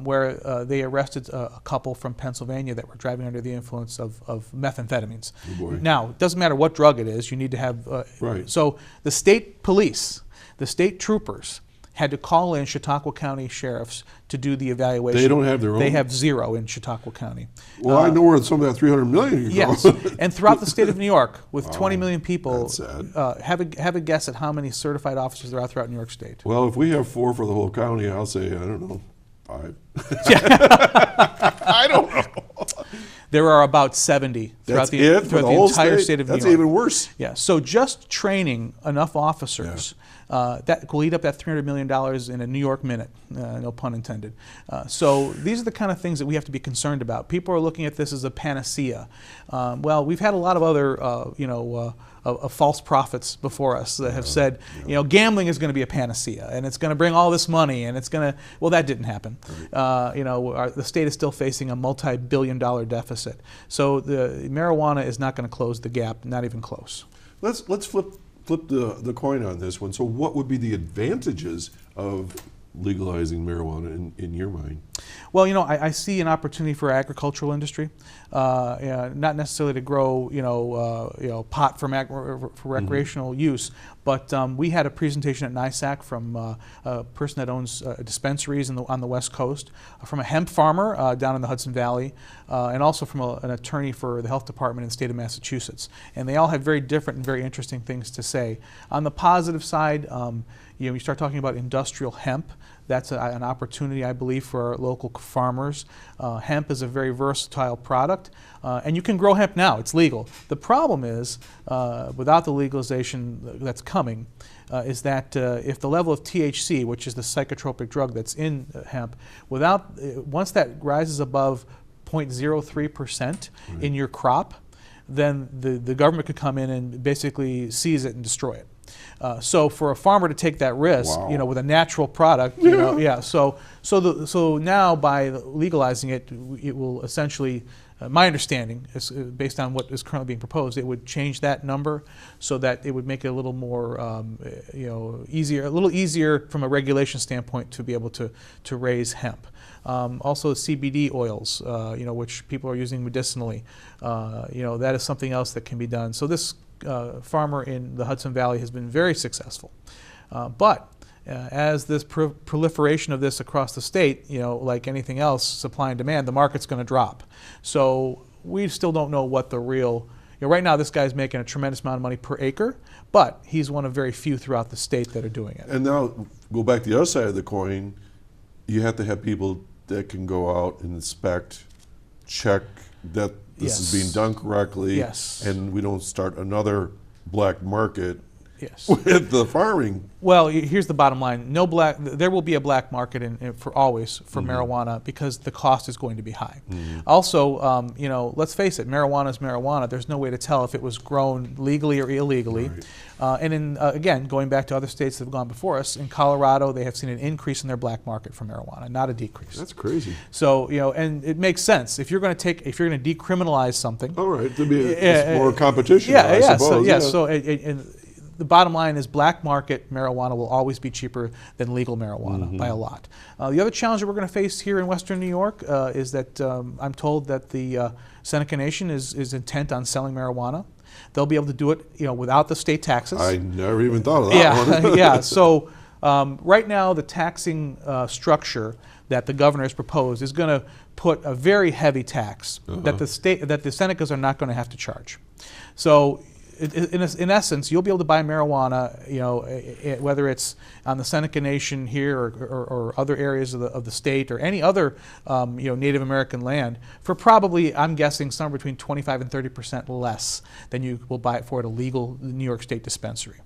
where they arrested a couple from Pennsylvania that were driving under the influence of methamphetamines. Oh boy. Now, it doesn't matter what drug it is; you need to have right. So the state police, the state troopers, had to call in Chautauqua County sheriffs to do the evaluation. They don't have their own? They have 0 in Chautauqua County. Well, I know where some of that 300 million is yes, and throughout the state of New York, with 20 million people, that's sad. Have a guess at how many certified officers there are throughout New York State. Well, if we have 4 for the whole county, I'll say, I don't know, 5. I don't know. There are about 70 throughout the entire state of New York. That's even worse. Yeah, so just training enough officers that will eat up that $300 million in a New York minute, no pun intended. So these are the kind of things that we have to be concerned about. People are looking at this as a panacea. Well, we've had a lot of other, of false prophets before us that have said, gambling is going to be a panacea and it's going to bring all this money and it's going to, well, that didn't happen. The state is still facing a multi-billion-dollar deficit. So the marijuana is not going to close the gap, not even close. Let's flip the coin on this one. So what would be the advantages of legalizing marijuana in your mind? Well, I see an opportunity for agricultural industry, not necessarily to grow, pot for recreational use, but we had a presentation at NISAC from a person that owns dispensaries on the West Coast, from a hemp farmer down in the Hudson Valley, and also from an attorney for the health department in the state of Massachusetts. And they all have very different and very interesting things to say. On the positive side, you start talking about industrial hemp. That's an opportunity, I believe, for our local farmers. Hemp is a very versatile product, and you can grow hemp now. It's legal. The problem is, without the legalization that's coming, is that if the level of THC, which is the psychotropic drug that's in hemp, once that rises above 0.03% in your crop, then the government could come in and basically seize it and destroy it. So for a farmer to take that risk, with a natural product, so now by legalizing it, it will essentially, my understanding is based on what is currently being proposed, it would change that number so that it would make it a little more, easier, a little easier from a regulation standpoint to be able to raise hemp. Also CBD oils, which people are using medicinally, that is something else that can be done. So this farmer in the Hudson Valley has been very successful. But as this proliferation of this across the state, like anything else, supply and demand, the market's going to drop. So we still don't know what the real, right now this guy's making a tremendous amount of money per acre, but he's one of very few throughout the state that are doing it. And now go back to the other side of the coin, you have to have people that can go out and inspect, check that this is being done correctly, and we don't start another black market with the farming. Well, here's the bottom line: there will be a black market for always for marijuana because the cost is going to be high. Also, let's face it, marijuana is marijuana. There's no way to tell if it was grown legally or illegally. And again, going back to other states that have gone before us, in Colorado, they have seen an increase in their black market for marijuana, not a decrease. That's crazy. So, and it makes sense if you're going to decriminalize something. All right, to be more competition. I suppose. So the bottom line is black market marijuana will always be cheaper than legal marijuana by a lot. The other challenge that we're going to face here in Western New York is that I'm told that the Seneca Nation is intent on selling marijuana. They'll be able to do it, without the state taxes. I never even thought of that one. So right now, the taxing structure that the governor has proposed is going to put a very heavy tax that the Senecas are not going to have to charge. So in essence, you'll be able to buy marijuana, whether it's on the Seneca Nation here or other areas of the state or any other, Native American land for probably, I'm guessing, somewhere between 25 and 30% less than you will buy it for at a legal New York State dispensary.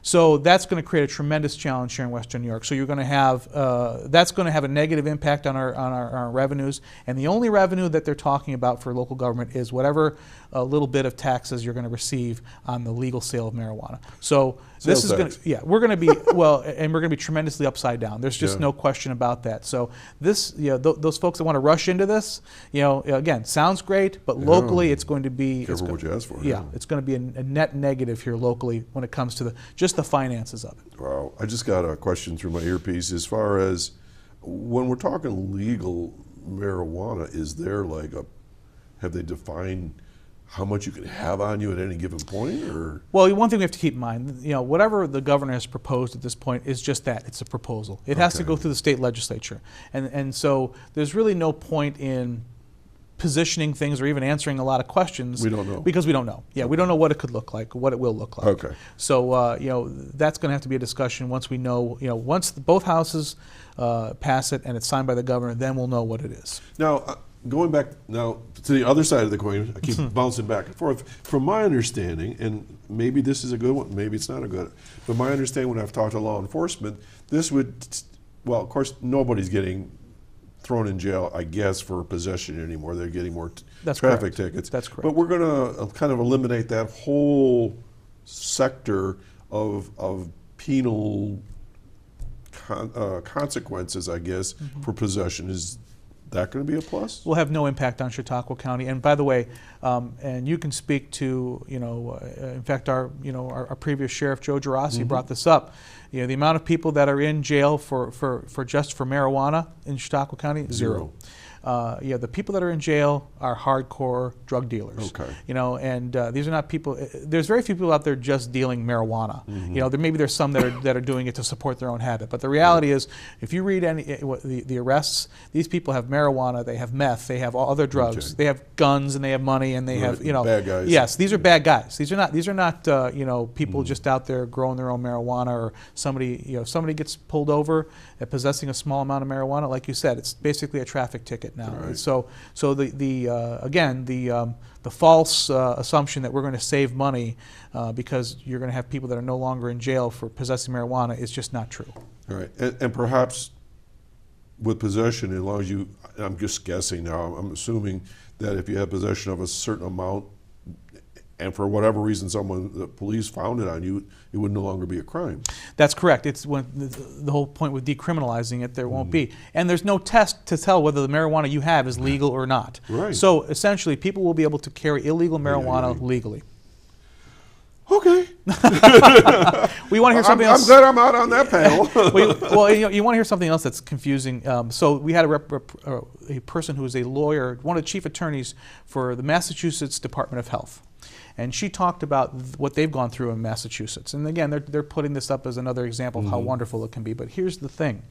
So that's going to create a tremendous challenge here in Western New York. So you're going to have that's going to have a negative impact on our revenues. And the only revenue that they're talking about for local government is whatever little bit of taxes you're going to receive on the legal sale of marijuana. So this is going to, we're going to be and we're going to be tremendously upside down. There's just no question about that. So this, those folks that want to rush into this, again, sounds great, but locally it's going to be careful what you ask for. It's going to be a net negative here locally when it comes to just the finances of it. Wow, I just got a question through my earpiece as far as when we're talking legal marijuana, is there have they defined how much you can have on you at any given point? Or? Well, one thing we have to keep in mind, whatever the governor has proposed at this point is just that, it's a proposal. It has to go through the state legislature. And so there's really no point in positioning things or even answering a lot of questions. We don't know. Because we don't know. We don't know what it could look like, what it will look like. Okay. So, that's going to have to be a discussion once we know, once both houses pass it and it's signed by the governor, then we'll know what it is. Now, going back now to the other side of the coin, I keep bouncing back and forth. From my understanding, and maybe this is a good one, maybe it's not a good, but my understanding when I've talked to law enforcement, this would, well, of course, nobody's getting thrown in jail, I guess, for possession anymore. They're getting more traffic tickets. That's correct. But we're going to kind of eliminate that whole sector of penal consequences, I guess, for possession. Is that going to be a plus? Will have no impact on Chautauqua County. And by the way, and you can speak to, in fact, our previous sheriff, Joe Gerasi, brought this up. The amount of people that are in jail for just for marijuana in Chautauqua County, zero. The people that are in jail are hardcore drug dealers. Okay. And these are not people. There's very few people out there just dealing marijuana. There's some that are doing it to support their own habit. But the reality is, if you read the arrests, these people have marijuana, they have meth, they have all other drugs, they have guns, and they have money, and they have bad guys. Yes, these are bad guys. These are not people just out there growing their own marijuana, or somebody gets pulled over at possessing a small amount of marijuana. Like you said, it's basically a traffic ticket now. Right. So the false assumption that we're going to save money because you're going to have people that are no longer in jail for possessing marijuana is just not true. All right, and perhaps with possession, as long as I'm just guessing now, I'm assuming that if you have possession of a certain amount, and for whatever reason the police found it on you, it would no longer be a crime. That's correct. It's when the whole point with decriminalizing it, there won't be. And there's no test to tell whether the marijuana you have is legal or not. Right. So essentially, people will be able to carry illegal marijuana legally. Okay. We want to hear something else. I'm glad I'm out on that panel. You want to hear something else that's confusing. So we had a person who is a lawyer, one of the chief attorneys for the Massachusetts Department of Health. And she talked about what they've gone through in Massachusetts. And again, they're putting this up as another example of how wonderful it can be. But here's the thing.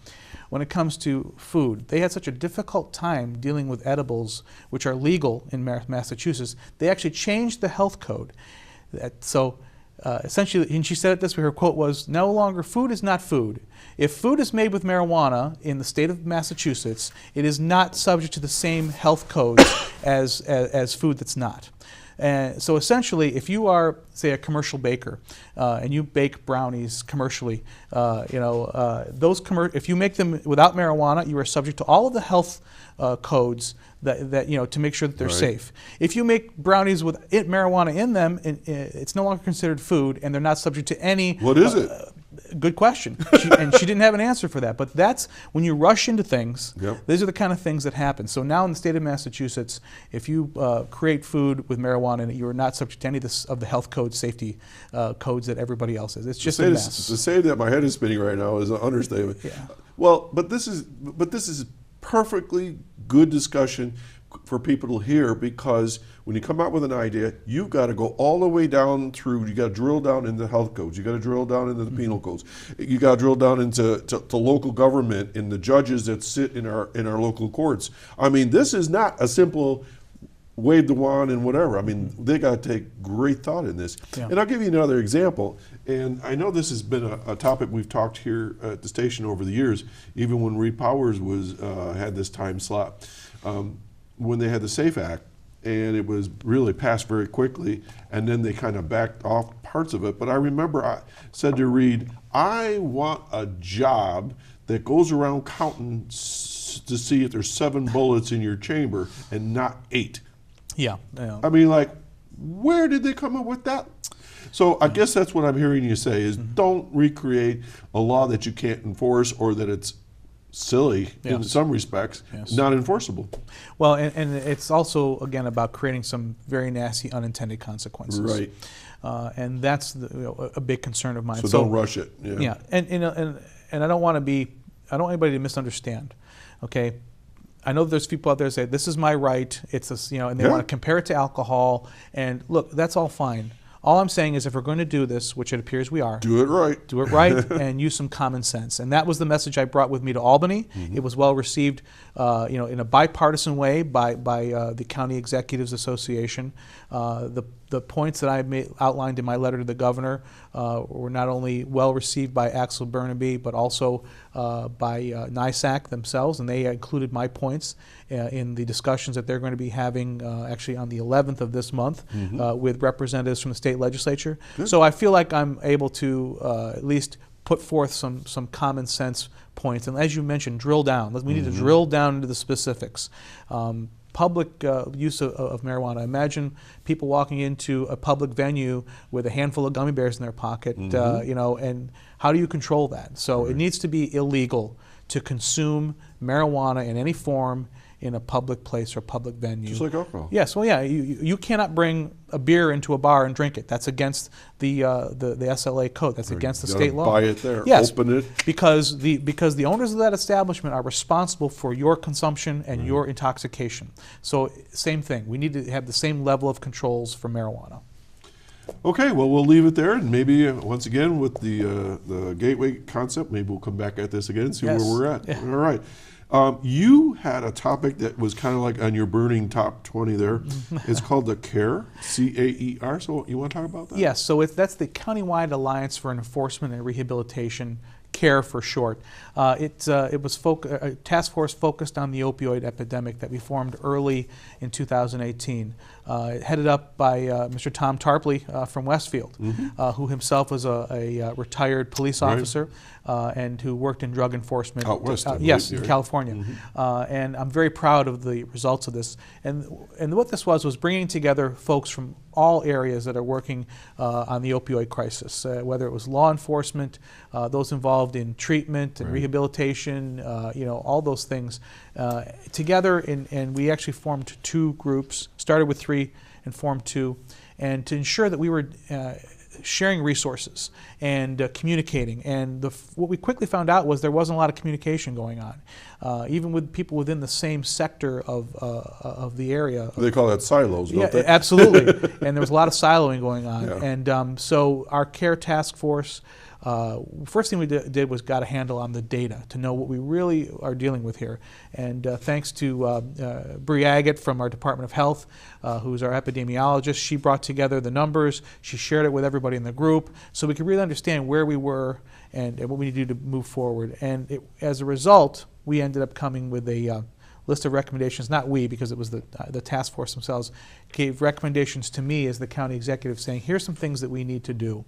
When it comes to food, they had such a difficult time dealing with edibles, which are legal in Massachusetts. They actually changed the health code. Essentially, and she said it this way, her quote was, "No longer food is not food. If food is made with marijuana in the state of Massachusetts, it is not subject to the same health codes as food that's not." So essentially, if you are, say, a commercial baker and you bake brownies commercially, if you make them without marijuana, you are subject to all of the health codes that to make sure that they're safe. If you make brownies with marijuana in them, it's no longer considered food, and they're not subject to any. What is it? Good question. And she didn't have an answer for that. But that's when you rush into things. Yep. These are the kind of things that happen. So now in the state of Massachusetts, if you create food with marijuana in it, you are not subject to any of the health code safety codes that everybody else is. It's just a mess. To say that my head is spinning right now is an understatement. Yeah. Well, but this is perfectly good discussion for people to hear, because when you come out with an idea, you've got to go all the way down through. You got to drill down into health codes. You got to drill down into the penal codes. You got to drill down into local government and the judges that sit in our local courts. I mean, this is not a simple wave the wand and whatever. I mean, they got to take great thought in this. Yeah. And I'll give you another example. And I know this has been a topic we've talked here at the station over the years, even when Reed Powers had this time slot. When they had the SAFE Act, and it was really passed very quickly, and then they kind of backed off parts of it. But I remember I said to Reed, I want a job that goes around counting to see if there's 7 bullets in your chamber and not 8. Yeah. I mean, like, where did they come up with that? So I guess that's what I'm hearing you say is don't recreate a law that you can't enforce, or that it's silly in some respects, not enforceable. Well, and it's also, again, about creating some very nasty unintended consequences. Right. And that's a big concern of mine. So don't rush it. Yeah. And I don't want anybody to misunderstand. Okay. I know there's people out there that say, this is my right, and they want to compare it to alcohol. And look, that's all fine. All I'm saying is, if we're going to do this, which it appears we are, do it right. Do it right and use some common sense. And that was the message I brought with me to Albany. It was well received, in a bipartisan way by the County Executives Association. The points that I outlined in my letter to the governor were not only well received by Axel Burnaby, but also by NISAC themselves, and they included my points in the discussions that they're going to be having actually on the 11th of this month with representatives from the state legislature. Good. So I feel like I'm able to at least put forth some common sense points, and as you mentioned, drill down. We need to drill down into the specifics. public use of marijuana. Imagine people walking into a public venue with a handful of gummy bears in their pocket, you know, and how do you control that? So it needs to be illegal to consume marijuana in any form in a public place or public venue. Just like alcohol. Yes, well, yeah, you cannot bring a beer into a bar and drink it. That's against the SLA code. That's against the state law. Buy it there. Yes, Open it. because the owners of that establishment are responsible for your consumption and your intoxication. So same thing. We need to have the same level of controls for marijuana. Okay, well, we'll leave it there, and maybe once again with the gateway concept, maybe we'll come back at this again and see where we're at. Yeah. All right. You had a topic that was kind of like on your burning top 20 there. It's called the CARE, C-A-E-R. So you want to talk about that? Yes, so that's the Countywide Alliance for Enforcement and Rehabilitation, CARE for short. It was a task force focused on the opioid epidemic that we formed early in 2018. Headed up by Mr. Tom Tarpley from Westfield, who himself was a retired police officer and who worked in drug enforcement. Out west, yes, in California. And I'm very proud of the results of this. And what this was bringing together folks from all areas that are working on the opioid crisis, whether it was law enforcement, those involved in treatment and rehabilitation, you know, all those things together. And we actually formed two groups, started with 3 and formed 2, and to ensure that we were sharing resources and communicating. And what we quickly found out was there wasn't a lot of communication going on, even with people within the same sector of the area. They call that silos, don't they? Absolutely. And there was a lot of siloing going on. Yeah. And so our CARE task force, first thing we did was got a handle on the data to know what we really are dealing with here. And thanks to Bree Agate from our Department of Health, who's our epidemiologist, she brought together the numbers, she shared it with everybody in the group so we could really understand where we were and what we need to do to move forward. And as a result, we ended up coming with a list of recommendations, not we, because it was the task force themselves, gave recommendations to me as the county executive saying, here's some things that we need to do.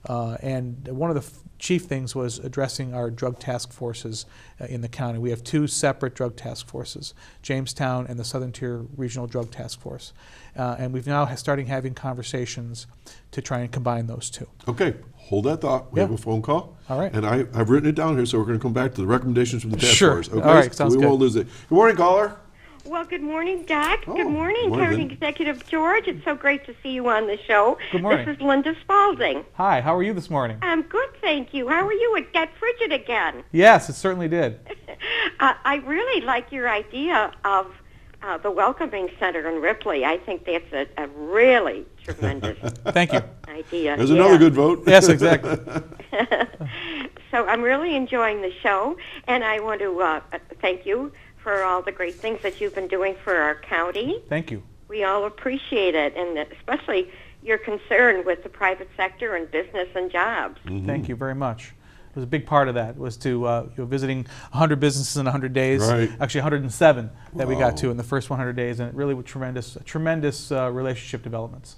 And one of the chief things was addressing our drug task forces in the county. We have 2 separate drug task forces, Jamestown and the Southern Tier Regional Drug Task Force. And we've now starting having conversations to try and combine those 2. Okay, hold that thought. We have a phone call. All right. And I've written it down here, so we're going to come back to the recommendations from the task Sure. force. Okay? All right, sounds we good. won't lose it. Good morning, caller. Well, good morning, Doc. Oh, good morning, morning. County Executive George. It's so great to see you on the show. Good morning. This is Linda Spalding. Hi, how are you this morning? I'm good, thank you. How are you? It got frigid again. Yes, it certainly did. I really like your idea of the Welcoming Center in Ripley. I think that's a really tremendous Thank you. idea. There's another good vote. Yes, exactly. So I'm really enjoying the show, and I want to thank you for all the great things that you've been doing for our county. Thank you. We all appreciate it, and especially your concern with the private sector and business and jobs. Thank you very much. It was a big part of that, was to visiting 100 businesses in 100 days, Right. actually 107 that we Wow. got to in the first 100 days, and it really was tremendous relationship developments.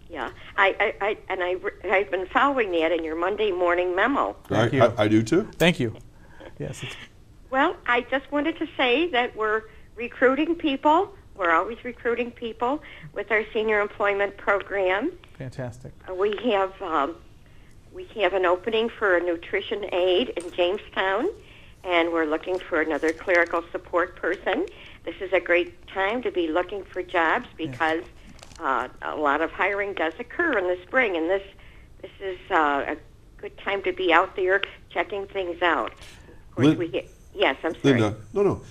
Yeah, I've been following that in your Monday morning memo. Thank you. I do too. Thank you. Yes, Well, I just wanted to say that we're recruiting people. We're always recruiting people with our senior employment program. fantastic. We have an opening for a nutrition aide in Jamestown, and we're looking for another clerical support person. This is a great time to be looking for jobs because a lot of hiring does occur in the spring, and this is a good time to be out there checking things out. Of course, yes, I'm sorry. Linda, no.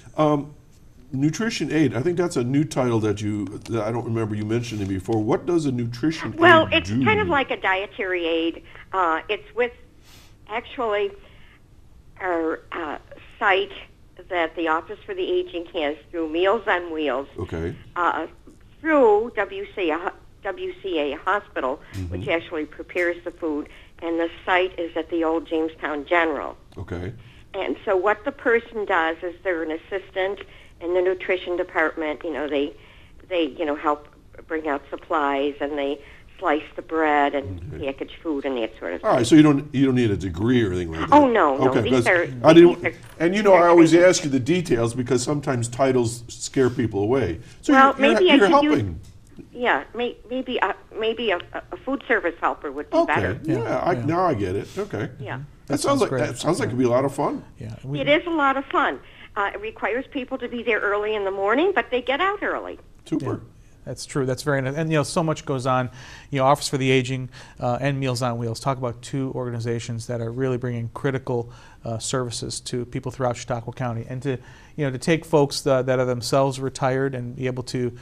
Nutrition aid, I think that's a new title that I don't remember you mentioning before. What does a nutrition aid do? Well, it's kind of like a dietary aid. It's with actually our site that the Office for the Aging has through Meals on Wheels. Okay. Through WCA Hospital, which actually prepares the food, and the site is at the old Jamestown General. Okay. And so what the person does is they're an assistant in the nutrition department. You know, they help bring out supplies, and they slice the bread and package food and that sort of thing. All right, so you don't need a degree or anything like that. Oh, no. Okay, These are, and you know, I always ask you the details because sometimes titles scare people away. So well, maybe I you're should helping. use. Yeah, maybe a food service helper would be Okay, better. now I get it. Okay. Yeah. That sounds like great. it could be a lot of fun. Yeah, It is a lot of fun. It requires people to be there early in the morning, but they get out early. Super. That's true. That's very nice. And so much goes on. Office for the Aging and Meals on Wheels talk about two organizations that are really bringing critical services to people throughout Chautauqua County, and to take folks that are themselves retired and be able to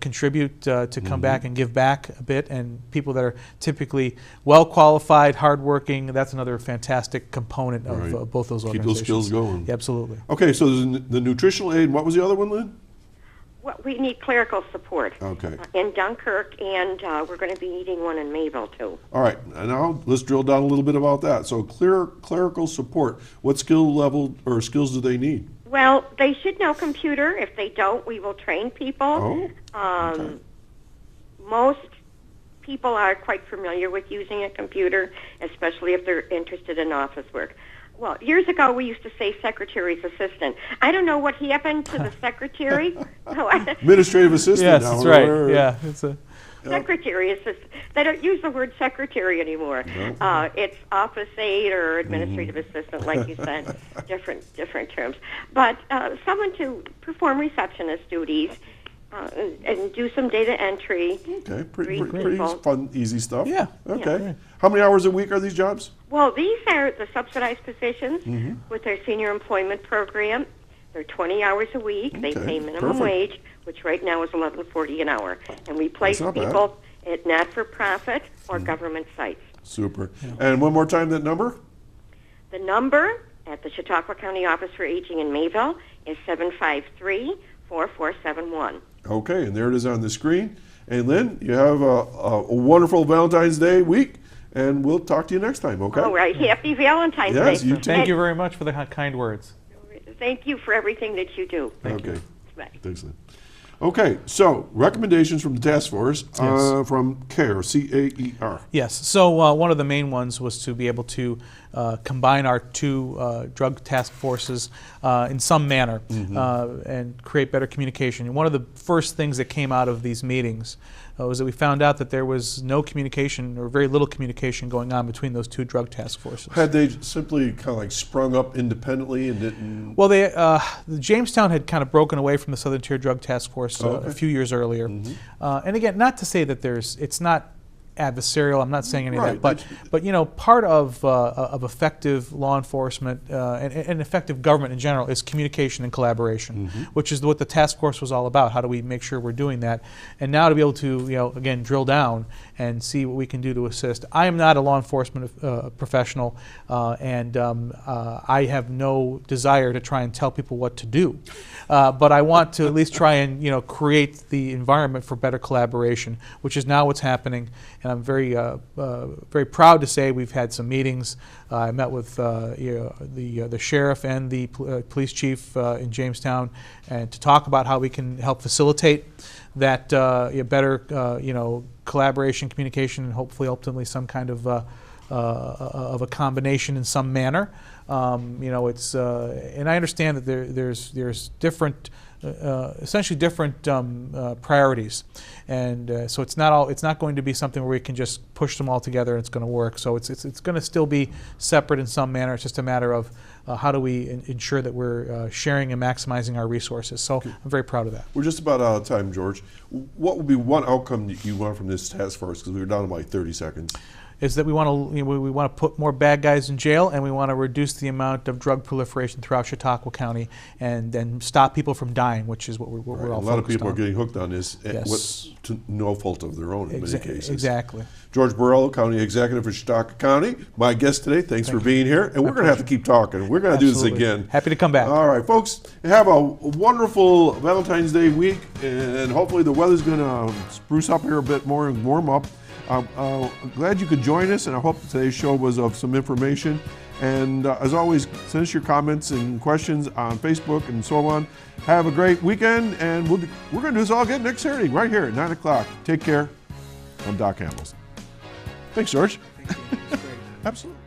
contribute to come back and give back a bit, and people that are typically well qualified, hardworking. That's another fantastic component of both those organizations. Keep those skills going. Yeah, absolutely. Okay, so the nutritional aid. What was the other one, Lynn? Well, we need clerical support. Okay. In Dunkirk, and we're going to be needing one in Mayville, too. All right, and now let's drill down a little bit about that. So clerical support, what skill level or skills do they need? Well, they should know computer. If they don't, we will train people. Okay. Most people are quite familiar with using a computer, especially if they're interested in office work. Well, years ago, we used to say secretary's assistant. I don't know what happened to the secretary. Administrative assistant. Yes, now, that's right. Yeah, it's a secretary assistant. They don't use the word secretary anymore. No. It's office aide or administrative assistant, like you said, different terms. But someone to perform receptionist duties and do some data entry. Okay, pretty fun, easy stuff. Yeah. Okay. Yeah. How many hours a week are these jobs? Well, these are the subsidized positions with their senior employment program. They're 20 hours a week. They pay minimum wage, which right now is $11.40 an hour. And we place people at not-for-profit or government sites. Super. And one more time, that number? The number at the Chautauqua County Office for Aging in Mayville is 753-4471. Okay, and there it is on the screen. And Lynn, you have a wonderful Valentine's Day week, and we'll talk to you next time, okay? All right. Happy Valentine's Day. Yes, you too. Thank you very much for the kind words. Thank you for everything that you do. Okay. Bye. Thanks, Lynn. Okay, so recommendations from the task force from CARE, C-A-E-R. Yes. So one of the main ones was to be able to combine our two drug task forces in some manner and create better communication. And one of the first things that came out of these meetings was that we found out that there was no communication or very little communication going on between those two drug task forces. Had they simply kind of like sprung up independently and didn't? Well, Jamestown had kind of broken away from the Southern Tier Drug Task Force a few years earlier. And again, not to say that it's not adversarial. I'm not saying any of that, but part of effective law enforcement and effective government in general is communication and collaboration, which is what the task force was all about. How do we make sure we're doing that? And now to be able to again drill down and see what we can do to assist. I am not a law enforcement professional, and I have no desire to try and tell people what to do, but I want to at least try and create the environment for better collaboration, which is now what's happening. And I'm very proud to say we've had some meetings. I met with the sheriff and the police chief in Jamestown, and to talk about how we can help facilitate that better collaboration, communication, and hopefully ultimately some kind of a combination in some manner. It's and I understand that there's different. Essentially different priorities, and so it's not going to be something where we can just push them all together and it's going to work. So it's going to still be separate in some manner. It's just a matter of how do we ensure that we're sharing and maximizing our resources. So I'm very proud of that. We're just about out of time, George. What would be one outcome that you want from this task force? Because we were down to like 30 seconds. Is that we want to put more bad guys in jail, and we want to reduce the amount of drug proliferation throughout Chautauqua County, and then stop people from dying, which is what we're all focused on. A lot of people are getting hooked on this, to no fault of their own in many cases. Exactly. George Borrello, County Executive for Chautauqua County, my guest today. Thanks for being here, and we're going to have to keep talking. We're going to do this again. Happy to come back. All right, folks, have a wonderful Valentine's Day week, and hopefully the weather's going to spruce up here a bit more and warm up. I'm glad you could join us, and I hope today's show was of some information. And as always, send us your comments and questions on Facebook and so on. Have a great weekend, and we're going to do this all again next Saturday, right here at 9 o'clock. Take care. I'm Doc Hamels. Thanks, George. Thank you. That's great. Absolutely.